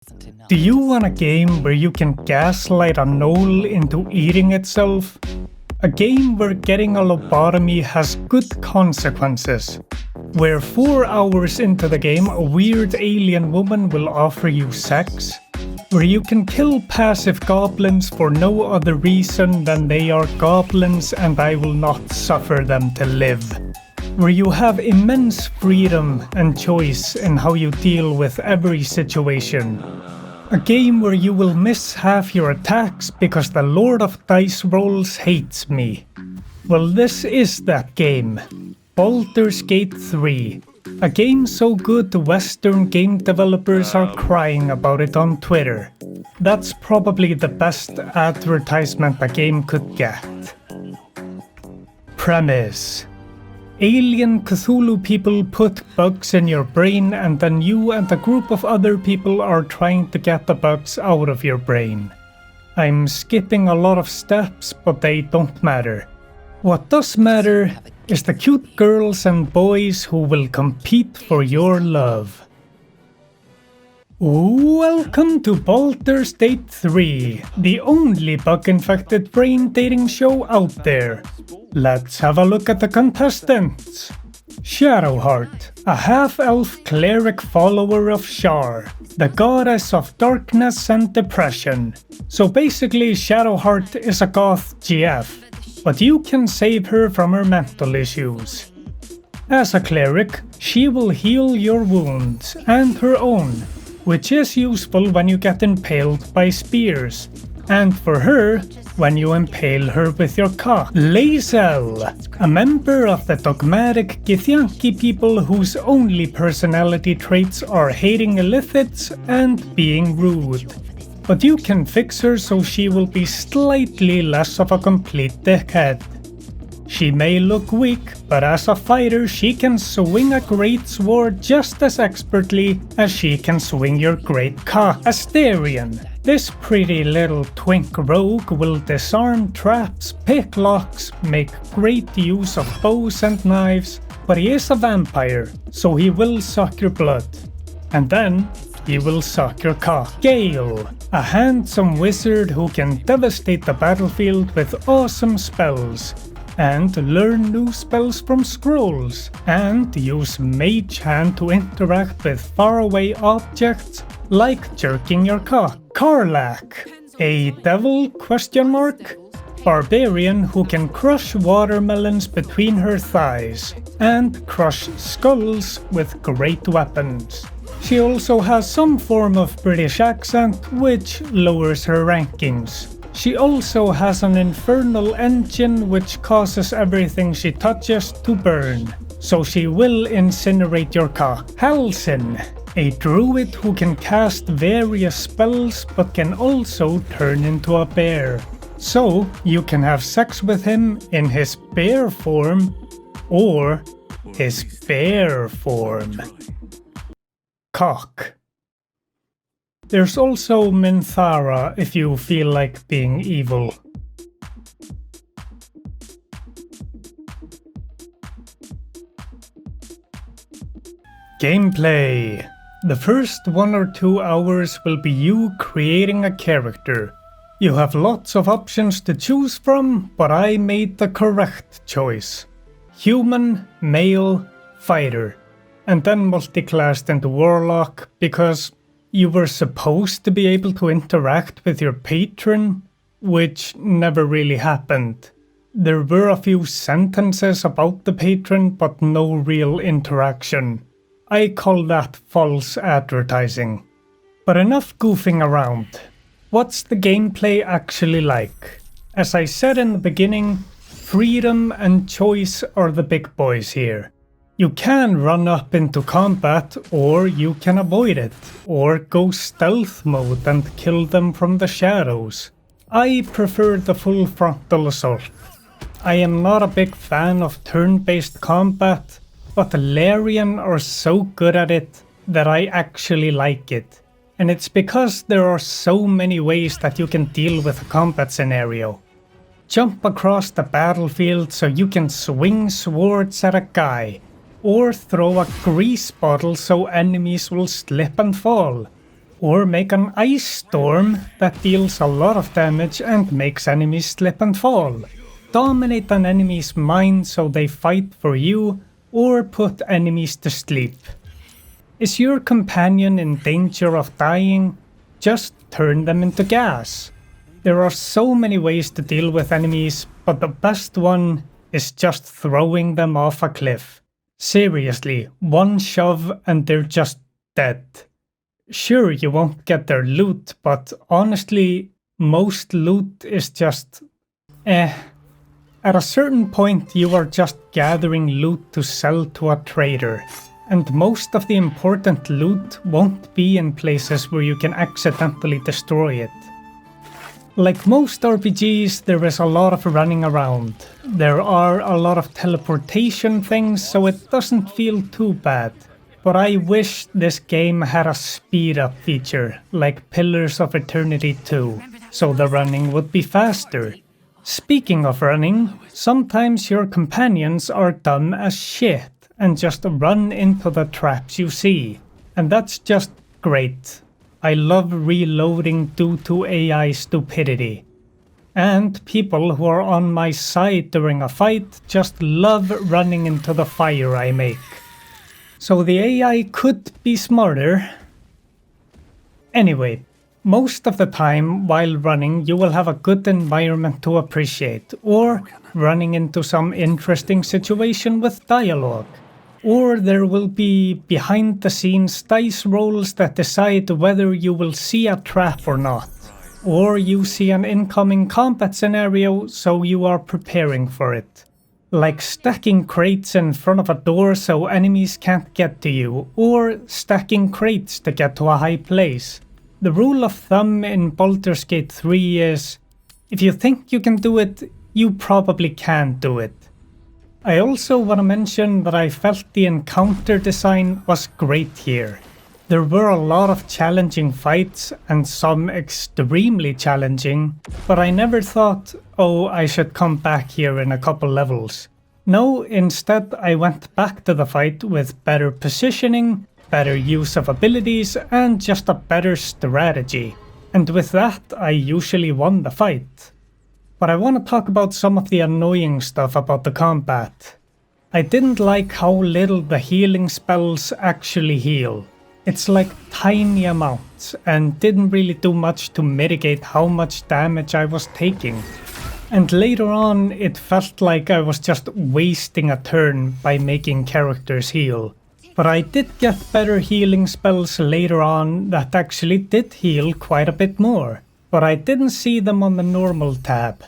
Do you want a game where you can gaslight a gnoll into eating itself? A game where getting a lobotomy has good consequences. Where 4 hours into the game a weird alien woman will offer you sex. Where you can kill passive goblins for no other reason than they are goblins and I will not suffer them to live. Where you have immense freedom and choice in how you deal with every situation. A game where you will miss half your attacks because the Lord of Dice Rolls hates me. Well, this is that game. Baldurs Date 3. A game so good the Western game developers are crying about it on Twitter. That's probably the best advertisement a game could get. Premise. Alien Cthulhu people put bugs in your brain and then you and a group of other people are trying to get the bugs out of your brain. I'm skipping a lot of steps, but they don't matter. What does matter is the cute girls and boys who will compete for your love. Welcome to Baldurs Date 3, the only bug-infected brain dating show out there. Let's have a look at the contestants. Shadowheart, a half-elf cleric follower of Shar, the goddess of darkness and depression. So basically Shadowheart is a goth GF, but you can save her from her mental issues. As a cleric, she will heal your wounds and her own, which is useful when you get impaled by spears, and for her, when you impale her with your cock. Lae'zel, a member of the dogmatic Githyanki people whose only personality traits are hating illithids and being rude. But you can fix her so she will be slightly less of a complete dickhead. She may look weak, but as a fighter she can swing a great sword just as expertly as she can swing your great cock. Asterion. This pretty little twink rogue will disarm traps, pick locks, make great use of bows and knives, but he is a vampire, so he will suck your blood. And then he will suck your cock. Gale, a handsome wizard who can devastate the battlefield with awesome spells, and learn new spells from scrolls, and use Mage Hand to interact with faraway objects like jerking your cock. Karlach, a devil ? Barbarian who can crush watermelons between her thighs, and crush skulls with great weapons. She also has some form of British accent, which lowers her rankings. She also has an infernal engine which causes everything she touches to burn, so she will incinerate your cock. Halsin, a druid who can cast various spells but can also turn into a bear. So you can have sex with him in his bear form or his bear form. Cock. There's also Minthara if you feel like being evil. Gameplay. The first 1 or 2 hours will be you creating a character. You have lots of options to choose from, but I made the correct choice. Human, male, fighter, and then multiclassed into warlock because you were supposed to be able to interact with your patron, which never really happened. There were a few sentences about the patron, but no real interaction. I call that false advertising. But enough goofing around. What's the gameplay actually like? As I said in the beginning, freedom and choice are the big boys here. You can run up into combat, or you can avoid it, or go stealth mode and kill them from the shadows. I prefer the full frontal assault. I am not a big fan of turn-based combat, but Larian are so good at it that I actually like it. And it's because there are so many ways that you can deal with a combat scenario. Jump across the battlefield so you can swing swords at a guy, or throw a grease bottle so enemies will slip and fall. Or make an ice storm that deals a lot of damage and makes enemies slip and fall. Dominate an enemy's mind so they fight for you, or put enemies to sleep. Is your companion in danger of dying? Just turn them into gas. There are so many ways to deal with enemies, but the best one is just throwing them off a cliff. Seriously, one shove and they're just dead. Sure, you won't get their loot, but honestly, most loot is just eh. At a certain point, you are just gathering loot to sell to a trader. And most of the important loot won't be in places where you can accidentally destroy it. Like most RPGs, there is a lot of running around. There are a lot of teleportation things, so it doesn't feel too bad. But I wish this game had a speed up feature, like Pillars of Eternity 2, so the running would be faster. Speaking of running, sometimes your companions are dumb as shit and just run into the traps you see. And that's just great. I love reloading due to AI stupidity. And people who are on my side during a fight just love running into the fire I make. So the AI could be smarter. Anyway, most of the time while running you will have a good environment to appreciate, or running into some interesting situation with dialogue. Or there will be behind the scenes dice rolls that decide whether you will see a trap or not. Or you see an incoming combat scenario, so you are preparing for it. Like stacking crates in front of a door so enemies can't get to you, or stacking crates to get to a high place. The rule of thumb in Baldurs Date 3 is, if you think you can do it, you probably can do it. I also want to mention that I felt the encounter design was great here. There were a lot of challenging fights and some extremely challenging, but I never thought, oh, I should come back here in a couple levels. No, instead I went back to the fight with better positioning, better use of abilities, and just a better strategy. And with that, I usually won the fight. But I want to talk about some of the annoying stuff about the combat. I didn't like how little the healing spells actually heal. It's like tiny amounts and didn't really do much to mitigate how much damage I was taking. And later on it felt like I was just wasting a turn by making characters heal. But I did get better healing spells later on that actually did heal quite a bit more. But I didn't see them on the normal tab.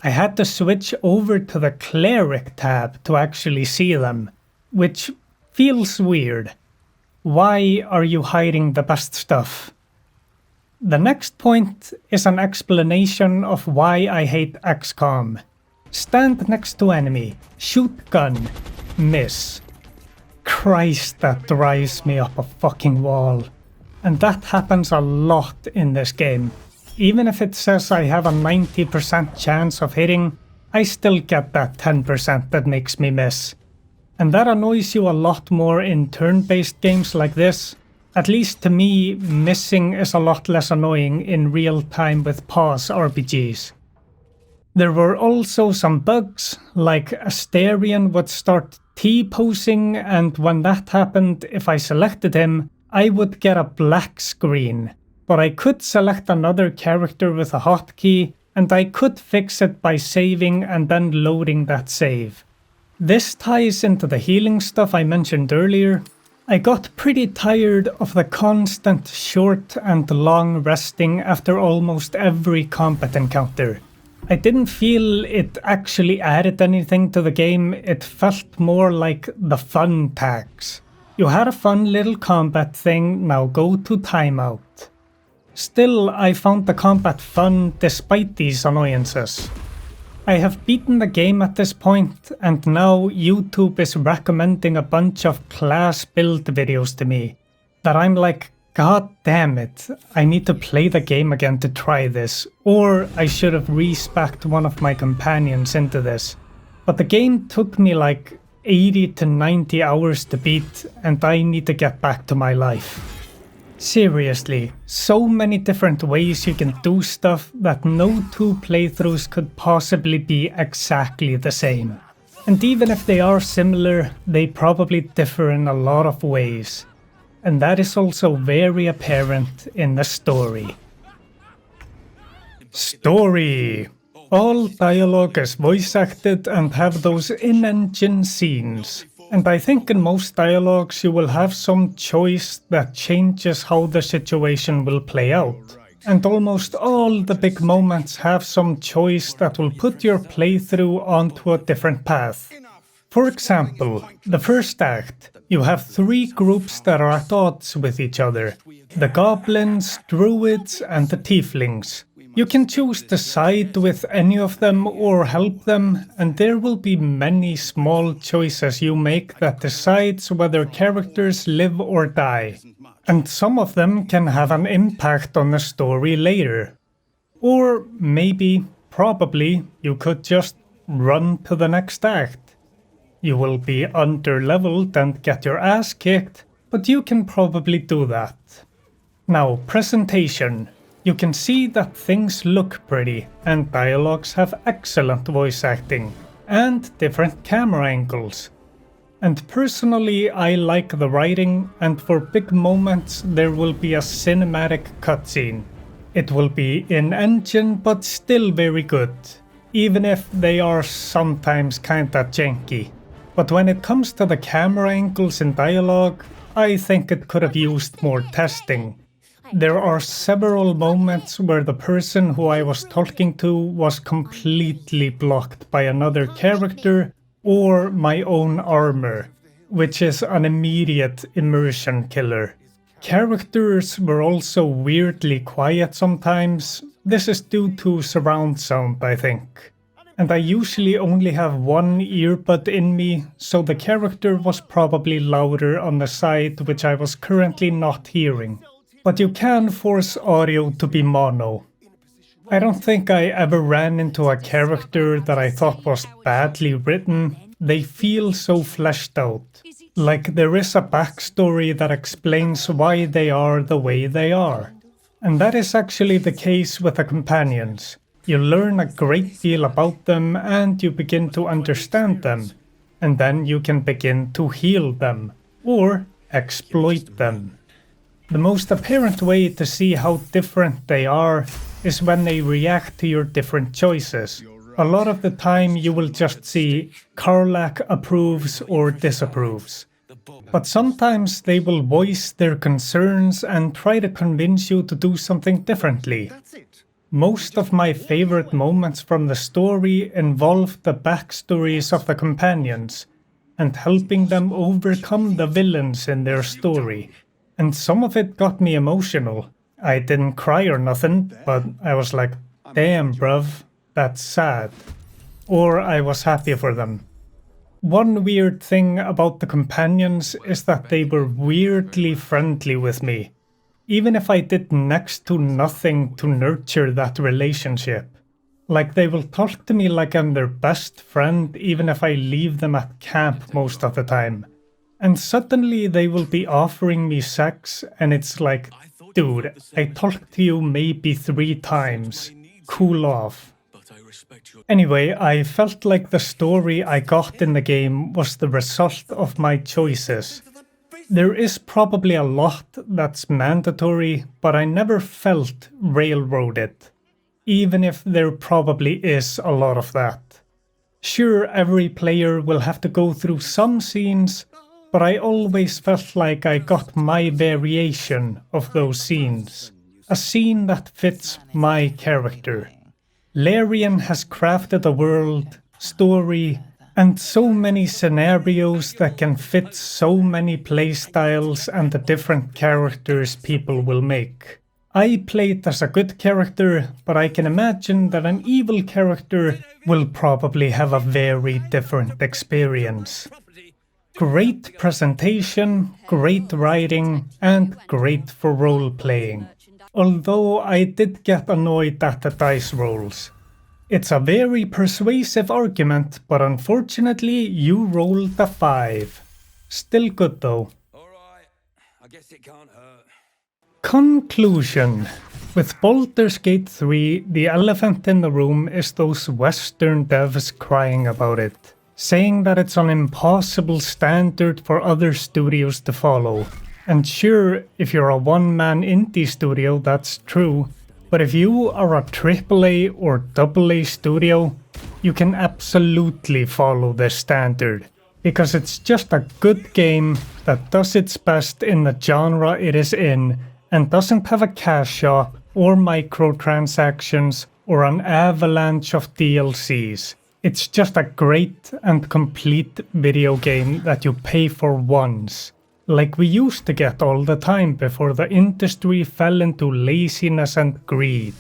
I had to switch over to the cleric tab to actually see them, which feels weird. Why are you hiding the best stuff? The next point is an explanation of why I hate XCOM. Stand next to enemy, shoot gun, miss. Christ, that drives me up a fucking wall. And that happens a lot in this game. Even if it says I have a 90% chance of hitting, I still get that 10% that makes me miss. And that annoys you a lot more in turn-based games like this. At least to me, missing is a lot less annoying in real time with pause RPGs. There were also some bugs, like Asterion would start T-posing, and when that happened, if I selected him, I would get a black screen. But I could select another character with a hotkey, and I could fix it by saving and then loading that save. This ties into the healing stuff I mentioned earlier. I got pretty tired of the constant short and long resting after almost every combat encounter. I didn't feel it actually added anything to the game, it felt more like the fun tags. You had a fun little combat thing, now go to timeout. Still, I found the combat fun despite these annoyances. I have beaten the game at this point, and now YouTube is recommending a bunch of class build videos to me. That I'm like, god damn it, I need to play the game again to try this, or I should have re-specced one of my companions into this. But the game took me like 80 to 90 hours to beat, and I need to get back to my life. Seriously, so many different ways you can do stuff that no two playthroughs could possibly be exactly the same. And even if they are similar, they probably differ in a lot of ways. And that is also very apparent in the story. Story! All dialogue is voice acted and have those in-engine scenes. And I think in most dialogues you will have some choice that changes how the situation will play out. And almost all the big moments have some choice that will put your playthrough onto a different path. For example, the first act, you have three groups that are at odds with each other. The goblins, druids and the tieflings. You can choose to side with any of them or help them, and there will be many small choices you make that decides whether characters live or die. And some of them can have an impact on the story later. Or maybe, probably, you could just run to the next act. You will be under-leveled and get your ass kicked, but you can probably do that. Now, presentation. You can see that things look pretty, and dialogues have excellent voice acting, and different camera angles. And personally, I like the writing, and for big moments there will be a cinematic cutscene. It will be in-engine, but still very good, even if they are sometimes kinda janky. But when it comes to the camera angles in dialogue, I think it could have used more testing. There are several moments where the person who I was talking to was completely blocked by another character or my own armor, which is an immediate immersion killer. Characters were also weirdly quiet sometimes. This is due to surround sound, I think. And I usually only have one earbud in me, so the character was probably louder on the side which I was currently not hearing. But you can force audio to be mono. I don't think I ever ran into a character that I thought was badly written. They feel so fleshed out. Like there is a backstory that explains why they are the way they are. And that is actually the case with the companions. You learn a great deal about them and you begin to understand them. And then you can begin to heal them or exploit them. The most apparent way to see how different they are is when they react to your different choices. A lot of the time you will just see Karlach approves or disapproves. But sometimes they will voice their concerns and try to convince you to do something differently. Most of my favorite moments from the story involve the backstories of the companions and helping them overcome the villains in their story. And some of it got me emotional. I didn't cry or nothing, but I was like, damn bruv, that's sad. Or I was happy for them. One weird thing about the companions is that they were weirdly friendly with me, even if I did next to nothing to nurture that relationship. Like they will talk to me like I'm their best friend even if I leave them at camp most of the time. And suddenly they will be offering me sex and it's like, dude, I talked to you maybe 3 times. Cool off. Anyway, I felt like the story I got in the game was the result of my choices. There is probably a lot that's mandatory, but I never felt railroaded. Even if there probably is a lot of that. Sure, every player will have to go through some scenes, but I always felt like I got my variation of those scenes. A scene that fits my character. Larian has crafted a world, story, and so many scenarios that can fit so many playstyles and the different characters people will make. I played as a good character, but I can imagine that an evil character will probably have a very different experience. Great presentation, great writing, and great for role-playing. Although I did get annoyed at the dice rolls. It's a very persuasive argument, but unfortunately you rolled a 5. Still good though. Alright, I guess it can't hurt. Conclusion. With Baldur's Gate 3, the elephant in the room is those Western devs crying about it, saying that it's an impossible standard for other studios to follow. And sure, if you're a one-man indie studio, that's true, but if you are a AAA or AA studio, you can absolutely follow this standard, because it's just a good game that does its best in the genre it is in, and doesn't have a cash shop, or microtransactions, or an avalanche of DLCs. It's just a great and complete video game that you pay for once, like we used to get all the time before the industry fell into laziness and greed.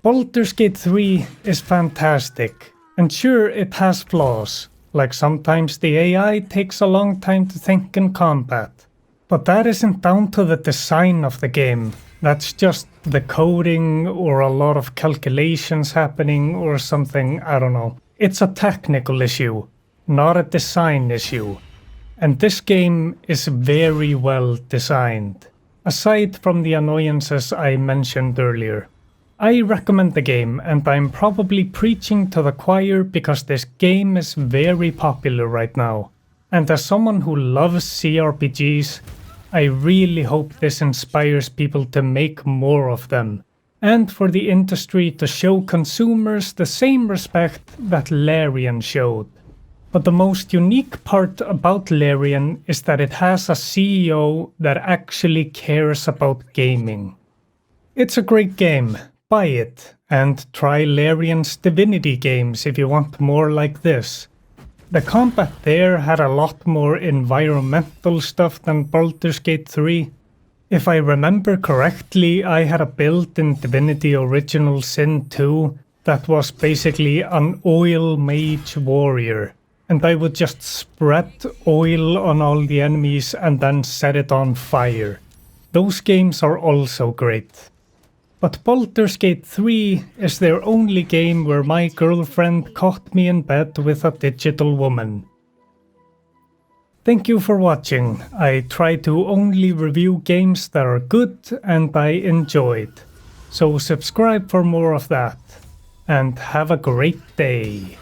Baldur's Gate 3 is fantastic, and sure it has flaws, like sometimes the AI takes a long time to think in combat. But that isn't down to the design of the game, that's just the coding or a lot of calculations happening or something, I don't know. It's a technical issue, not a design issue. And this game is very well designed, aside from the annoyances I mentioned earlier. I recommend the game, and I'm probably preaching to the choir because this game is very popular right now. And as someone who loves CRPGs, I really hope this inspires people to make more of them, and for the industry to show consumers the same respect that Larian showed. But the most unique part about Larian is that it has a CEO that actually cares about gaming. It's a great game, buy it, and try Larian's Divinity games if you want more like this. The combat there had a lot more environmental stuff than Baldur's Gate 3. If I remember correctly, I had a build in Divinity Original Sin 2 that was basically an oil mage warrior, and I would just spread oil on all the enemies and then set it on fire. Those games are also great. But Baldur's Gate 3 is their only game where my girlfriend caught me in bed with a digital woman. Thank you for watching. I try to only review games that are good and I enjoyed. So subscribe for more of that. And have a great day.